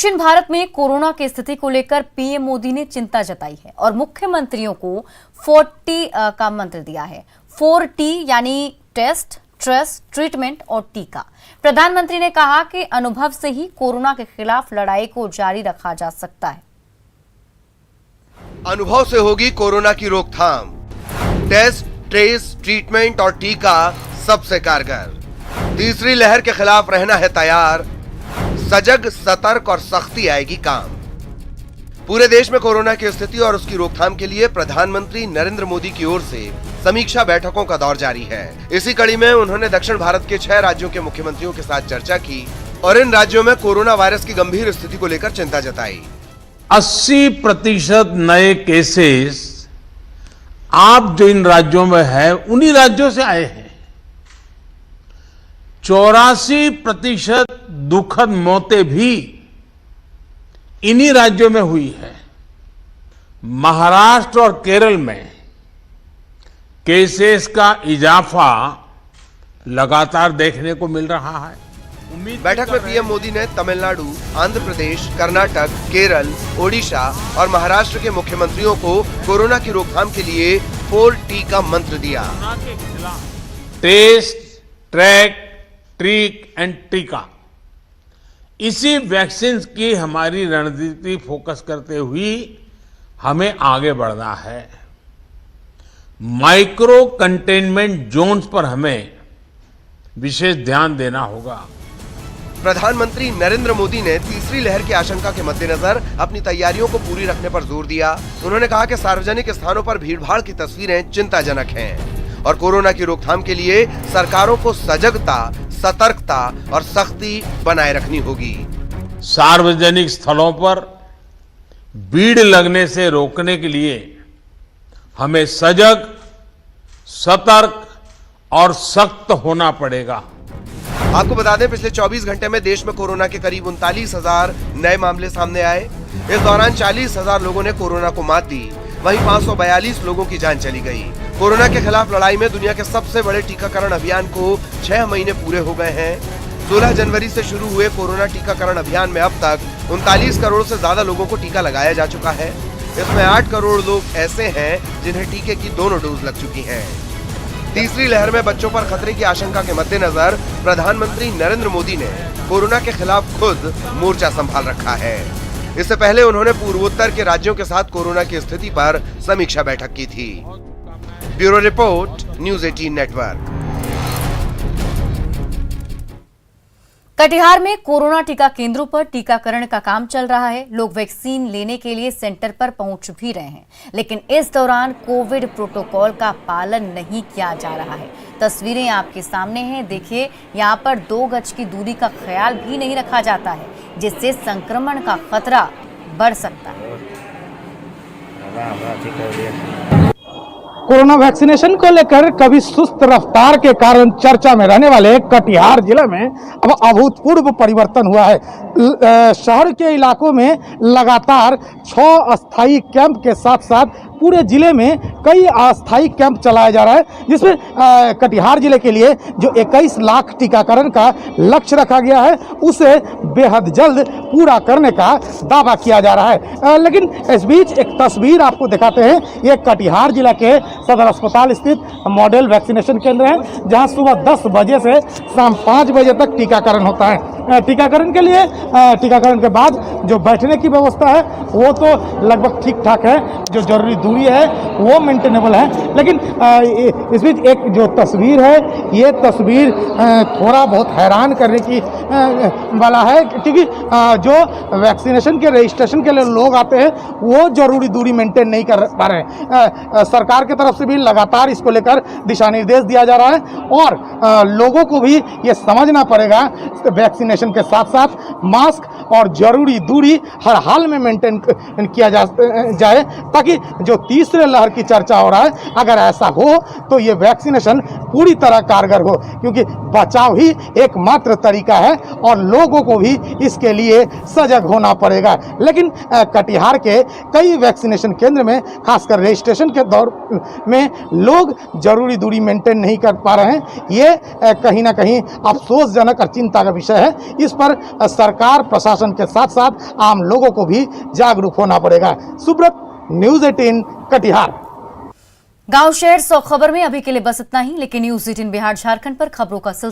दक्षिण भारत में कोरोना की स्थिति को लेकर पीएम मोदी ने चिंता जताई है और मुख्यमंत्रियों को 4T का मंत्र दिया है। 4T यानी टेस्ट, ट्रेस, ट्रीटमेंट और टीका। प्रधानमंत्री ने कहा कि अनुभव से ही कोरोना के खिलाफ लड़ाई को जारी रखा जा सकता है। अनुभव से होगी कोरोना की रोकथाम। टेस्ट, ट्रेस, ट्रीटमेंट और टीका सबसे कारगर। तीसरी लहर के खिलाफ रहना है तैयार। सजग, सतर्क और सख्ती आएगी काम। पूरे देश में कोरोना की स्थिति और उसकी रोकथाम के लिए प्रधानमंत्री नरेंद्र मोदी की ओर से समीक्षा बैठकों का दौर जारी है। इसी कड़ी में उन्होंने दक्षिण भारत के 6 राज्यों के मुख्यमंत्रियों के साथ चर्चा की और इन राज्यों में कोरोना वायरस की गंभीर स्थिति को लेकर चिंता जताई। 80% नए केसेस आप जो इन राज्यों में है उन्हीं राज्यों से आए हैं। 84% दुखद मौतें भी इन्हीं राज्यों में हुई है। महाराष्ट्र और केरल में केसेस का इजाफा लगातार देखने को मिल रहा है। बैठक में पीएम मोदी ने तमिलनाडु, आंध्र प्रदेश, कर्नाटक, केरल, ओडिशा और महाराष्ट्र के मुख्यमंत्रियों को कोरोना की रोकथाम के लिए 4T का मंत्र दिया। टेस्ट, ट्रैक, ट्रीट एंड टीका। इसी वैक्सीन की हमारी रणनीति फोकस करते हुए हमें आगे बढ़ना है। माइक्रो कंटेनमेंट जोन्स पर हमें विशेष ध्यान देना होगा। प्रधानमंत्री नरेंद्र मोदी ने तीसरी लहर की आशंका के मद्देनजर अपनी तैयारियों को पूरी रखने पर जोर दिया। उन्होंने कहा कि सार्वजनिक स्थानों पर भीड़भाड़ की तस्वीरें चिंताजनक हैं और कोरोना की रोकथाम के लिए सरकारों को सजगता, सतर्कता और सख्ती बनाए रखनी होगी। सार्वजनिक स्थलों पर भीड़ लगने से रोकने के लिए हमें सजग, सतर्क और सख्त होना पड़ेगा। आपको बता दें, पिछले 24 घंटे में देश में कोरोना के करीब 39,000 नए मामले सामने आए। इस दौरान 40,000 लोगों ने कोरोना को मात दी। वहीं 542 लोगों की जान चली गई। कोरोना के खिलाफ लड़ाई में दुनिया के सबसे बड़े टीकाकरण अभियान को 6 महीने पूरे हो गए हैं। 16 जनवरी से शुरू हुए कोरोना टीकाकरण अभियान में अब तक 39 करोड़ से ज्यादा लोगों को टीका लगाया जा चुका है। इसमें 8 करोड़ लोग ऐसे हैं जिन्हें टीके की दोनों डोज लग चुकी हैं। तीसरी लहर में बच्चों पर खतरे की आशंका के मद्देनजर प्रधानमंत्री नरेंद्र मोदी ने कोरोना के खिलाफ खुद मोर्चा संभाल रखा है। इससे पहले उन्होंने पूर्वोत्तर के राज्यों के साथ कोरोना की स्थिति पर समीक्षा बैठक की थी। Bureau report, news 18 network. Katihar में कोरोना टीका केंद्रों पर टीकाकरण का काम चल रहा है। लोग वैक्सीन लेने के लिए सेंटर पर पहुंच भी रहे हैं, लेकिन इस दौरान कोविड प्रोटोकॉल का पालन नहीं किया जा रहा है। तस्वीरें आपके सामने हैं, देखिए यहाँ पर 2 गज की दूरी का ख्याल भी नहीं रखा जाता है, जिससे संक्रमण का खतरा बढ़ सकता है। कोरोना वैक्सीनेशन को लेकर कभी सुस्त रफ्तार के कारण चर्चा में रहने वाले कटिहार जिले में अब अभूतपूर्व परिवर्तन हुआ है। शहर के इलाकों में लगातार 6 अस्थायी कैंप के साथ साथ पूरे जिले में कई अस्थायी कैंप चलाया जा रहा है, जिसमें कटिहार जिले के लिए जो 21 लाख टीकाकरण का लक्ष्य रखा गया है उसे बेहद जल्द पूरा करने का दावा किया जा रहा है। लेकिन इस बीच एक तस्वीर आपको दिखाते हैं। ये कटिहार जिला के सदर अस्पताल स्थित मॉडल वैक्सीनेशन केंद्र है, जहां सुबह 10 बजे से शाम 5 बजे तक टीकाकरण होता है। टीकाकरण के लिए टीकाकरण के बाद जो बैठने की व्यवस्था है वो तो लगभग ठीक ठाक है, जो जरूरी दूरी है वो मेंटेनेबल है। लेकिन इस बीच एक जो तस्वीर है, ये तस्वीर थोड़ा बहुत हैरान करने की वाला है, क्योंकि जो वैक्सीनेशन के रजिस्ट्रेशन के लिए लोग आते हैं वो जरूरी दूरी मेंटेन नहीं कर पा रहे हैं। सरकार की तरफ से भी लगातार इसको लेकर दिशा निर्देश दिया जा रहा है और लोगों को भी ये समझना पड़ेगा वैक्सीनेशन के साथ साथ मास्क और जरूरी दूरी हर हाल में मेंटेन किया जाए, ताकि जो जो तीसरे लहर की चर्चा हो रहा है, अगर ऐसा हो तो ये वैक्सीनेशन पूरी तरह कारगर हो, क्योंकि बचाव ही एकमात्र तरीका है और लोगों को भी इसके लिए सजग होना पड़ेगा। लेकिन कटिहार के कई वैक्सीनेशन केंद्र में, खासकर रजिस्ट्रेशन के दौर में, लोग जरूरी दूरी मेंटेन नहीं कर पा रहे हैं। ये कहीं ना कहीं अफसोसजनक और चिंता का विषय है। इस पर सरकार, प्रशासन के साथ साथ आम लोगों को भी जागरूक होना पड़ेगा। सुब्रत, न्यूज़ 18 कटिहार। गांव शहर 100 खबर में अभी के लिए बस इतना ही, लेकिन न्यूज़ 18 बिहार झारखंड पर खबरों का सिलसिला